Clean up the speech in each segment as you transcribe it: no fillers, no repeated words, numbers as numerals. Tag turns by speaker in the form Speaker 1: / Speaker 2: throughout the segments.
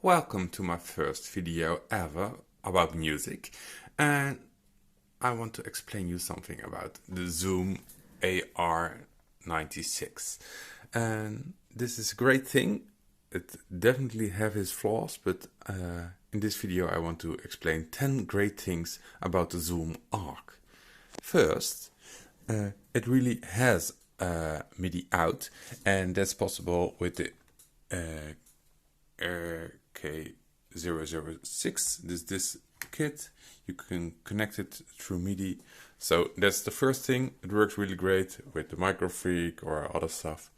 Speaker 1: Welcome to my first video ever about music, and I want to explain you something about the Zoom Arq96. And this is a great thing. It definitely have its flaws, but in this video I want to explain 10 great things about the Zoom Arq. First, it really has Midi out, and that's possible with the Arq96. This kit. You can connect it through Midi. So that's the first thing. It works really great with the Microfreak or other stuff.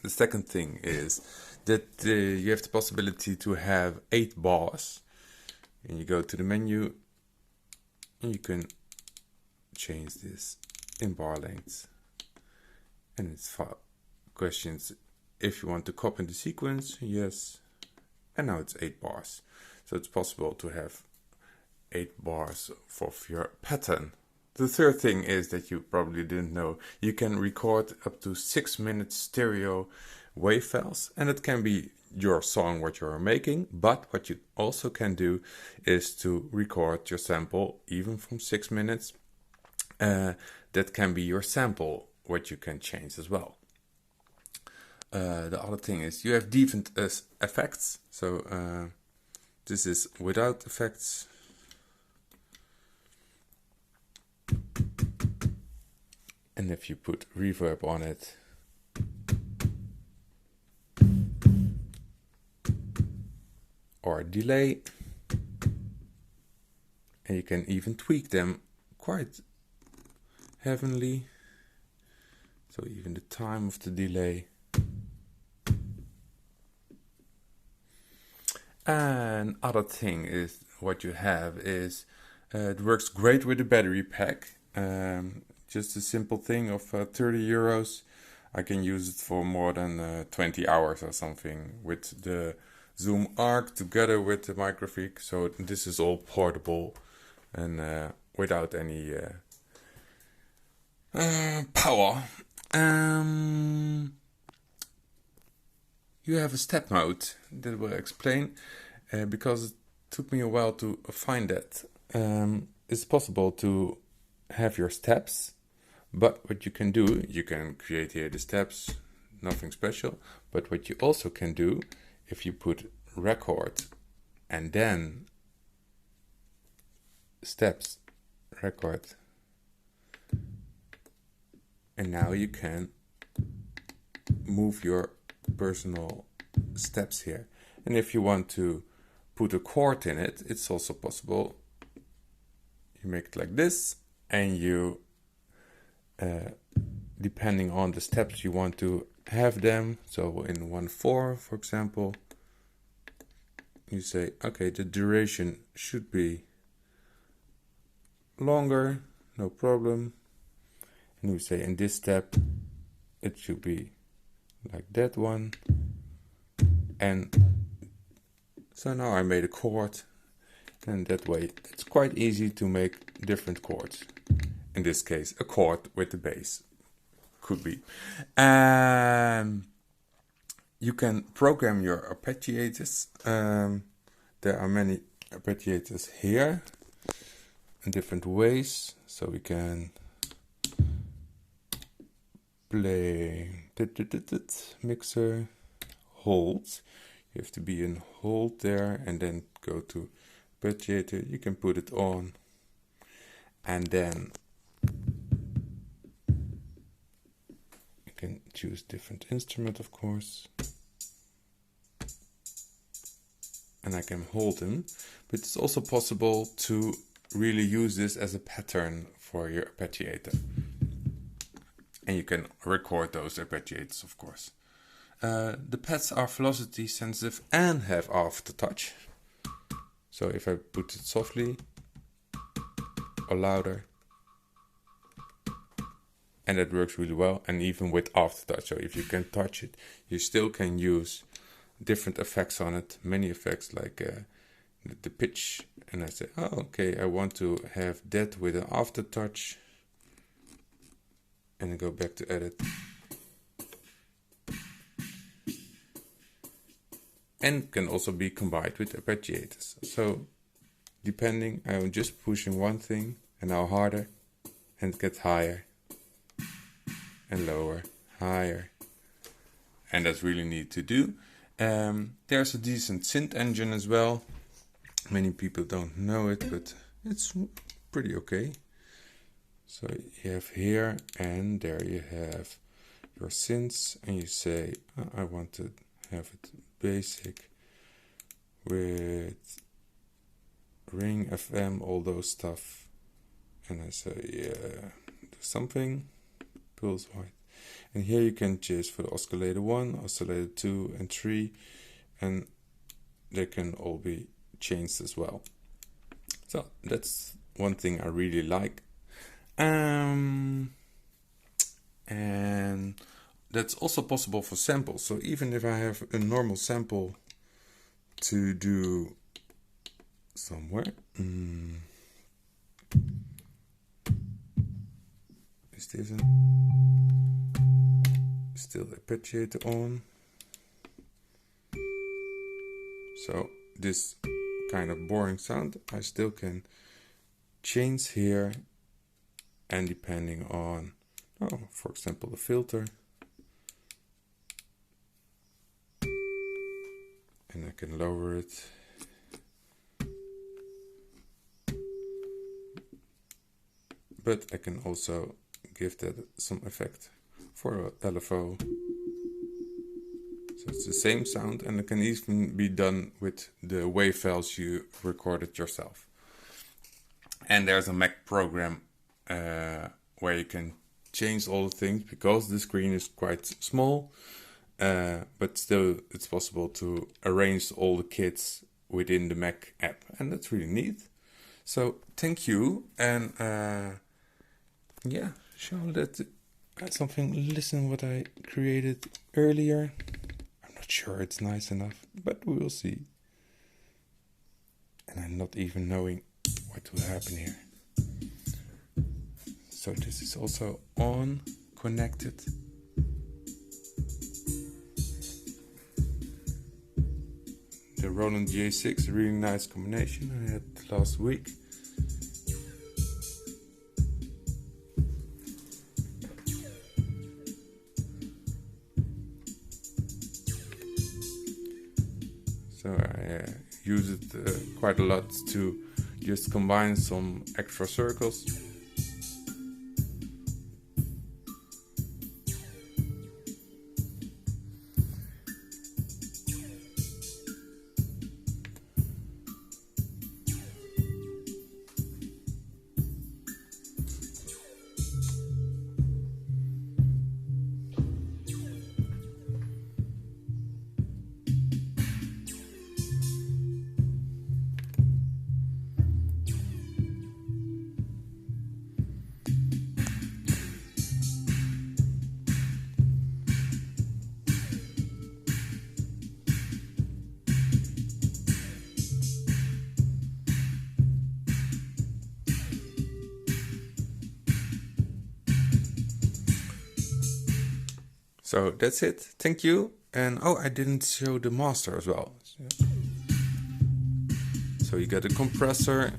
Speaker 1: The second thing is that you have the possibility to have 8 bars. And you go to the menu and you can change this in bar length. And it's for questions if you want to copy the sequence, yes. And now it's 8 bars. So it's possible to have 8 bars for your pattern. The third thing is that you probably didn't know. You can record up to 6-minute stereo wave files, and it can be your song what you're making, but what you also can do is to record your sample even from 6 minutes. That can be your sample what you can change as well. The other thing is you have different effects. So this is without effects. And if you put reverb on it, or delay, and you can even tweak them quite heavenly. So even the time of the delay. And other thing is what you have is it works great with the battery pack. Just a simple thing of 30 euros. I can use it for more than 20 hours or something with the Zoom Arq together with the Microfreak. So this is all portable and without any power. You have a step mode that will explain because it took me a while to find that. It's possible to have your steps, but what you can do, you can create here the steps, nothing special. But what you also can do, if you put record and then steps, record, and now you can move your personal steps here. And if you want to put a chord in it, it's also possible. You make it like this, and you depending on the steps you want to have them, so in 1/4 for example, you say okay, the duration should be longer, no problem, and you say in this step it should be like that one. And so now I made a chord, and that way it's quite easy to make different chords. In this case, a chord with the bass could be. You can program your arpeggiators. There are many arpeggiators here in different ways, so we can play mixer, hold. You have to be in hold there, and then go to arpeggiator. You can put it on, and then you can choose different instrument, of course. And I can hold them, but it's also possible to really use this as a pattern for your arpeggiator. And you can record those arpeggiators, of course. The pads are velocity sensitive and have aftertouch. So if I put it softly or louder, and it works really well, and even with aftertouch. So if you can touch it, you still can use different effects on it, many effects like the pitch. And I say, oh, okay, I want to have that with an aftertouch, and I go back to edit. and can also be combined with arpeggiators. So depending, I'm just pushing one thing and now harder, and it gets higher and lower, higher, and that's really neat to do. There's a decent synth engine as well. Many people don't know it, but it's pretty okay. So you have here and there you have your synths, and you say, I want to have it basic with ring, FM, all those stuff. And I say, yeah, do something, pulse white. And here you can choose for the oscillator 1, oscillator 2 and 3, and they can all be changed as well. So that's one thing I really like. And that's also possible for samples. So even if I have a normal sample to do somewhere, is this still the arpeggiator on? So this kind of boring sound I still can change here, and depending on, for example, the filter, and I can lower it. But I can also give that some effect for a LFO. So it's the same sound, and it can even be done with the wave files you recorded yourself. And there's a Mac program where you can change all the things, because the screen is quite small, but still it's possible to arrange all the kits within the Mac app, and that's really neat. So thank you, and yeah, show that something, listen what I created earlier. I'm not sure it's nice enough, but we will see. And I'm not even knowing what will happen here. So this is also on, connected. The Roland J6, a really nice combination I had last week. So I use it quite a lot to just combine some extra circles. So that's it. Thank you. And oh, I didn't show the master as well. So you get a compressor,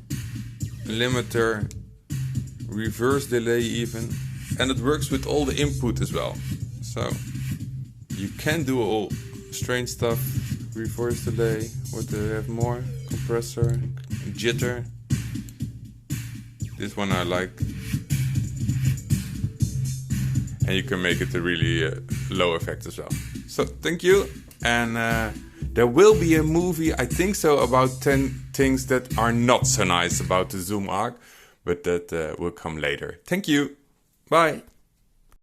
Speaker 1: limiter, reverse delay even, and it works with all the input as well. So you can do all strange stuff, reverse delay, what do you have more? Compressor, jitter. This one I like. And you can make it a really low effect as well. So thank you. And there will be a movie, I think so, about 10 things that are not so nice about the Zoom Arq. But that will come later. Thank you. Bye.